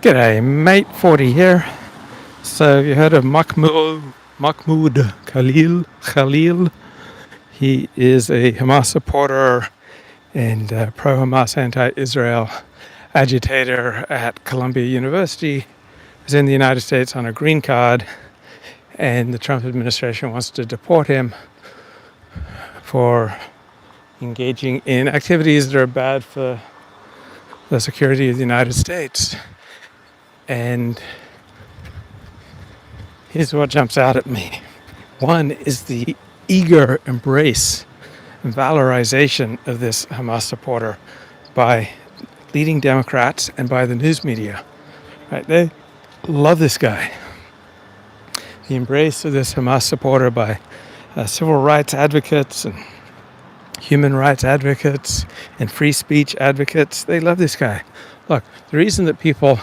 G'day, mate 40 here. So have you heard of Mahmoud Khalil? He is a Hamas supporter and pro-Hamas anti-Israel agitator at Columbia University. He's in the United States on a green card, and the Trump administration wants to deport him for engaging in activities that are bad for the security of the United States. And here's what jumps out at me. One is the eager embrace and valorization of this Hamas supporter by leading Democrats and by the news media. Right? They love this guy. The embrace of this Hamas supporter by civil rights advocates and human rights advocates and free speech advocates. They love this guy. Look, the reason that people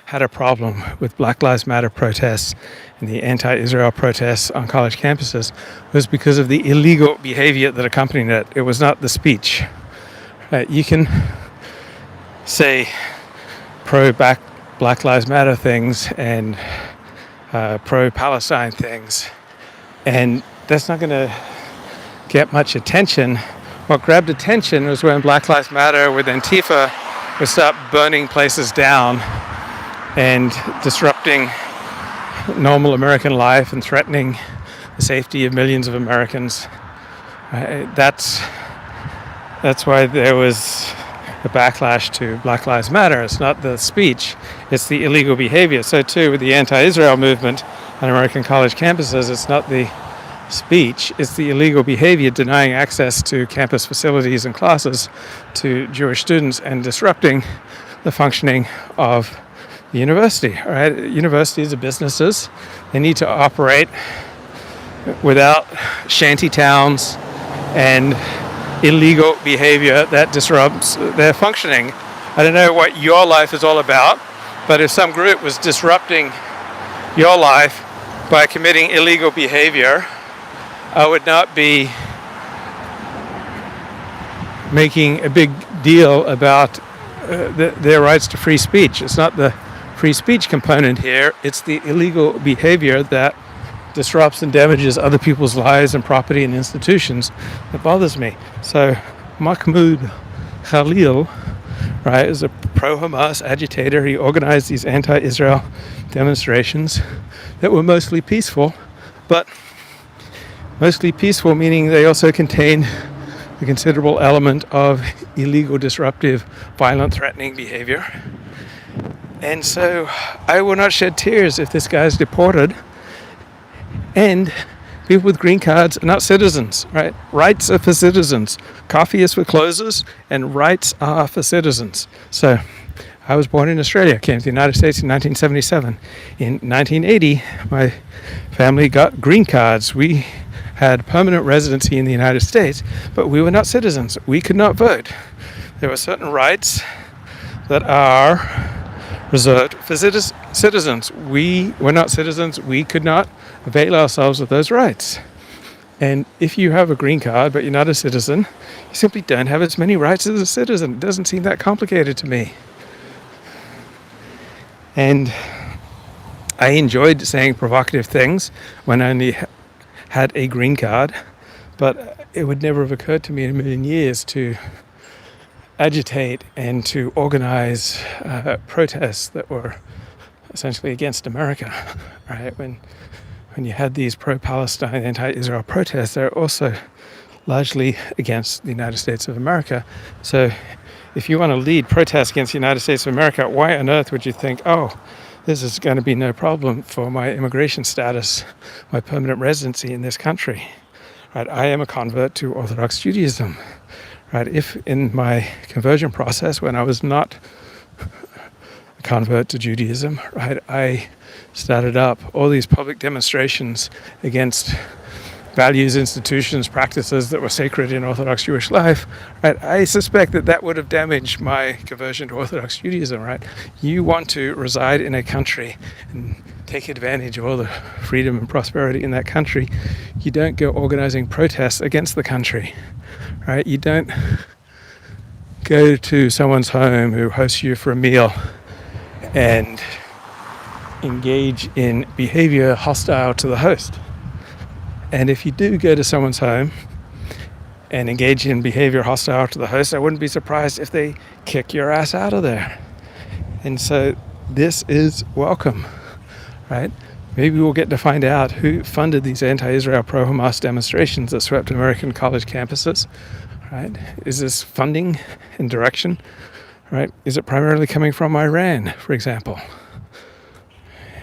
had a problem with Black Lives Matter protests and the anti-Israel protests on college campuses was because of the illegal behavior that accompanied it. It was not the speech. You can say pro-Black Lives Matter things and pro-Palestine things, and that's not going to get much attention. What grabbed attention was when Black Lives Matter with Antifa would start burning places down and disrupting normal American life and threatening the safety of millions of Americans. That's why there was a backlash to Black Lives Matter. It's not the speech, it's the illegal behavior. So too with the anti-Israel movement on American college campuses, it's not the speech, it's the illegal behavior, denying access to campus facilities and classes to Jewish students and disrupting the functioning of the university. All right, universities are businesses. They need to operate without shanty towns and illegal behavior that disrupts their functioning. I don't know what your life is all about, but if some group was disrupting your life by committing illegal behavior, I would not be making a big deal about their rights to free speech. It's not the free speech component here, it's the illegal behavior that disrupts and damages other people's lives and property and institutions that bothers me. So Mahmoud Khalil, right, is a pro-Hamas agitator. He organized these anti-Israel demonstrations that were mostly peaceful, but mostly peaceful meaning they also contain a considerable element of illegal, disruptive, violent, threatening behavior. And so I will not shed tears if this guy is deported. And people with green cards are not citizens, right? Rights are for citizens. Coffee is for closers, and rights are for citizens. So I was born in Australia, came to the United States in 1977. In 1980, my family got green cards. We had permanent residency in the United States, but we were not citizens. We could not vote. There were certain rights that are reserved for citizens. We were not citizens. We could not avail ourselves of those rights. And if you have a green card but you're not a citizen, you simply don't have as many rights as a citizen. It doesn't seem that complicated to me. And I enjoyed saying provocative things when I only had a green card, but it would never have occurred to me in a million years to agitate and to organize protests that were essentially against America, right? When you had these pro-Palestine, anti-Israel protests, they're also largely against the United States of America. So if you want to lead protests against the United States of America, why on earth would you think, oh, this is going to be no problem for my immigration status, my permanent residency in this country? Right? I am a convert to Orthodox Judaism. Right? If in my conversion process, when I was not a convert to Judaism, right, I started up all these public demonstrations against values, institutions, practices that were sacred in Orthodox Jewish life, right, I suspect that would have damaged my conversion to Orthodox Judaism, right? You want to reside in a country and take advantage of all the freedom and prosperity in that country. You don't go organizing protests against the country, right? You don't go to someone's home who hosts you for a meal and engage in behavior hostile to the host. And if you do go to someone's home and engage in behavior hostile to the host, I wouldn't be surprised if they kick your ass out of there. And so this is welcome, right? Maybe we'll get to find out who funded these anti-Israel, pro-Hamas demonstrations that swept American college campuses, right? Is this funding and direction, right? Is it primarily coming from Iran, for example?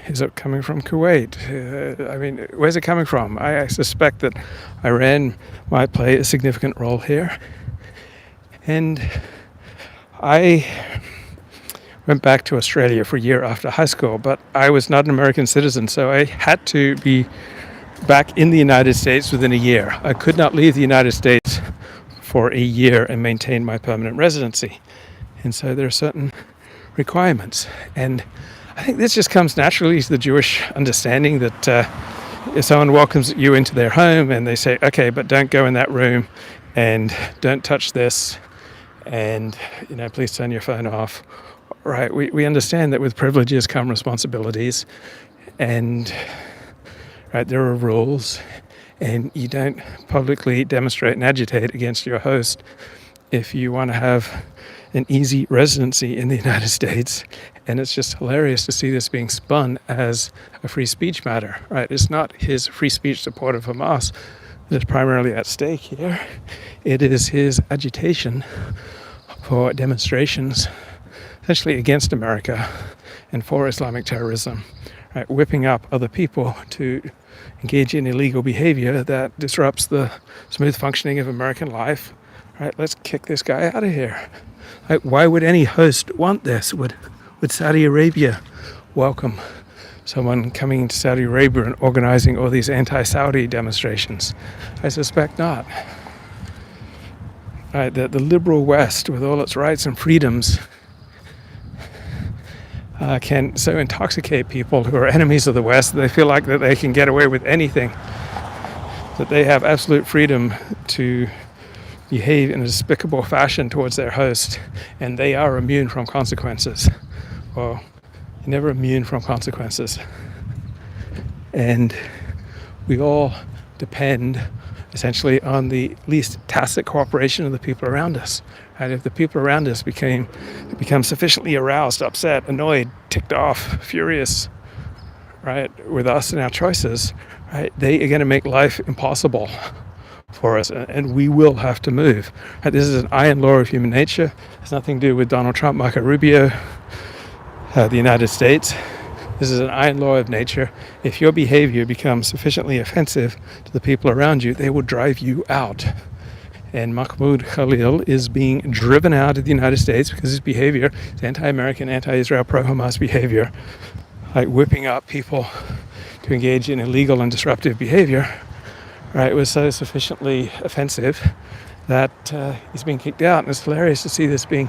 Is it coming from Kuwait? Where's it coming from? I suspect that Iran might play a significant role here. And I went back to Australia for a year after high school, but I was not an American citizen, so I had to be back in the United States within a year. I could not leave the United States for a year and maintain my permanent residency. And so there are certain requirements. And I think this just comes naturally to the Jewish understanding that if someone welcomes you into their home and they say, okay, but don't go in that room and don't touch this and, please turn your phone off. Right, we understand that with privileges come responsibilities, and right, there are rules, and you don't publicly demonstrate and agitate against your host if you want to have an easy residency in the United States. And it's just hilarious to see this being spun as a free speech matter, right? It's not his free speech support of Hamas that is primarily at stake here. It is his agitation for demonstrations essentially against America and for Islamic terrorism, right? Whipping up other people to engage in illegal behavior that disrupts the smooth functioning of American life, right? Let's kick this guy out of here. Like, why would any host want this? Would Saudi Arabia welcome someone coming into Saudi Arabia and organizing all these anti-Saudi demonstrations? I suspect not. Right, the liberal West, with all its rights and freedoms, can so intoxicate people who are enemies of the West that they feel like that they can get away with anything, that they have absolute freedom to behave in a despicable fashion towards their host, and they are immune from consequences. Well, you're never immune from consequences. And we all depend essentially on the least tacit cooperation of the people around us. And if the people around us become sufficiently aroused, upset, annoyed, ticked off, furious, right, with us and our choices, right, they are going to make life impossible for us, and we will have to move. Right, this is an iron law of human nature. It has nothing to do with Donald Trump, Marco Rubio, the United States. This is an iron law of nature. If your behavior becomes sufficiently offensive to the people around you, they will drive you out. And Mahmoud Khalil is being driven out of the United States because his behavior is anti-American, anti-Israel, pro-Hamas behavior, like whipping up people to engage in illegal and disruptive behavior, right, was so sufficiently offensive that he's being kicked out. And it's hilarious to see this being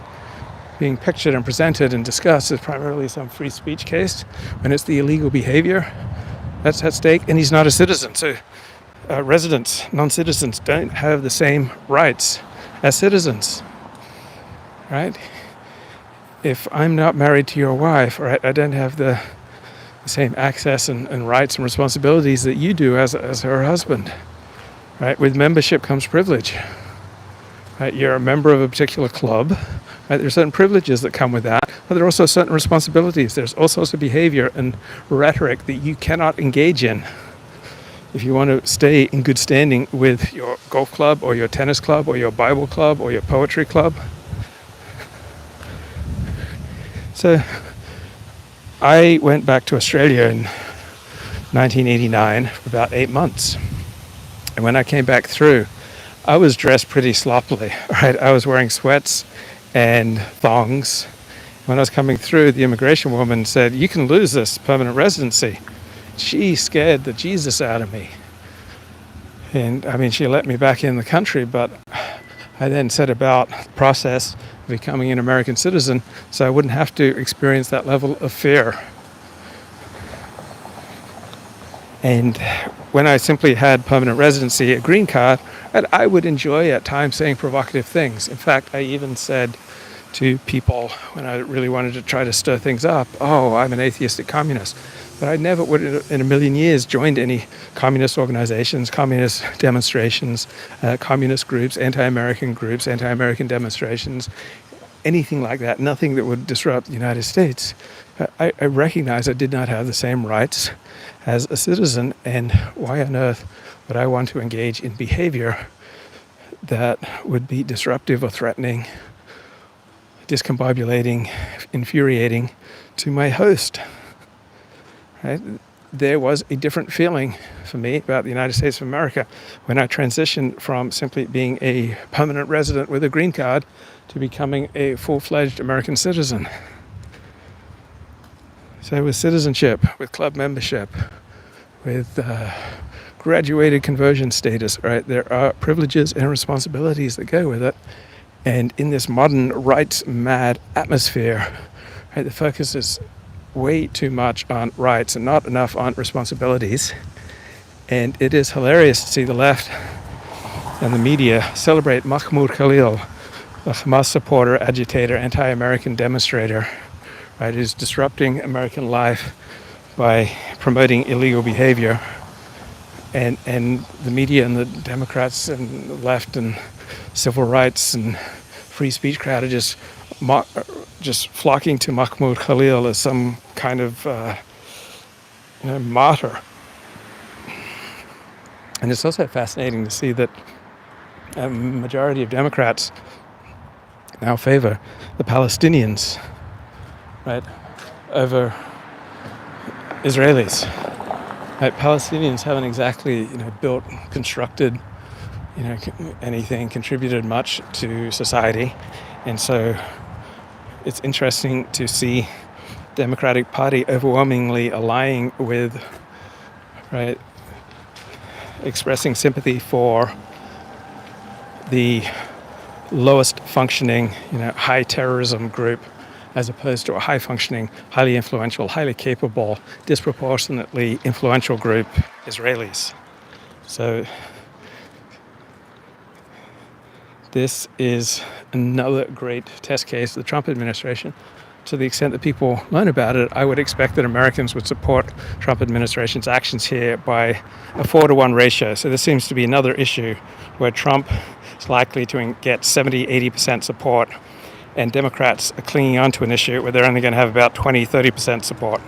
pictured and presented and discussed as primarily some free speech case, when it's the illegal behavior that's at stake, and he's not a citizen. So residents, non-citizens, don't have the same rights as citizens, right? If I'm not married to your wife, right, I don't have the same access and rights and responsibilities that you do as her husband, right? With membership comes privilege, right? You're a member of a particular club, right? There are certain privileges that come with that, but there are also certain responsibilities. There's all sorts of behavior and rhetoric that you cannot engage in if you want to stay in good standing with your golf club or your tennis club or your Bible club or your poetry club. So I went back to Australia in 1989 for about 8 months. And when I came back through, I was dressed pretty sloppily, right? I was wearing sweats and thongs. When I was coming through, the immigration woman said, "You can lose this permanent residency." She scared the Jesus out of me. And I mean, she let me back in the country, but I then set about the process of becoming an American citizen so I wouldn't have to experience that level of fear. And when I simply had permanent residency, a green card, I would enjoy at times saying provocative things. In fact, I even said to people when I really wanted to try to stir things up. Oh, I'm an atheistic communist. But I never would in a million years joined any communist organizations, communist demonstrations, communist groups, anti-American demonstrations, anything like that, nothing that would disrupt the United States. I recognize I did not have the same rights as a citizen, and why on earth would I want to engage in behavior that would be disruptive or threatening, discombobulating, infuriating to my host? Right? There was a different feeling for me about the United States of America when I transitioned from simply being a permanent resident with a green card to becoming a full-fledged American citizen. So with citizenship, with club membership, with graduated conversion status, right, there are privileges and responsibilities that go with it. And in this modern rights-mad atmosphere, right, the focus is way too much on rights and not enough on responsibilities. And it is hilarious to see the left and the media celebrate Mahmoud Khalil, a Hamas supporter, agitator, anti-American demonstrator, right, who's disrupting American life by promoting illegal behavior. And the media and the Democrats and the left and civil rights and free speech crowd are just flocking to Mahmoud Khalil as some kind of martyr. And it's also fascinating to see that a majority of Democrats now favor the Palestinians, right, over Israelis. Right, Palestinians haven't exactly, built, constructed, anything, contributed much to society, and so it's interesting to see Democratic Party overwhelmingly allying with, right, expressing sympathy for the lowest functioning, high terrorism group, as opposed to a high functioning, highly influential, highly capable, disproportionately influential group, Israelis. So this is another great test case of the Trump administration. To the extent that people learn about it, I would expect that Americans would support Trump administration's actions here by a 4-to-1 ratio. So this seems to be another issue where Trump is likely to get 70-80% support, and Democrats are clinging on to an issue where they're only going to have about 20-30% support.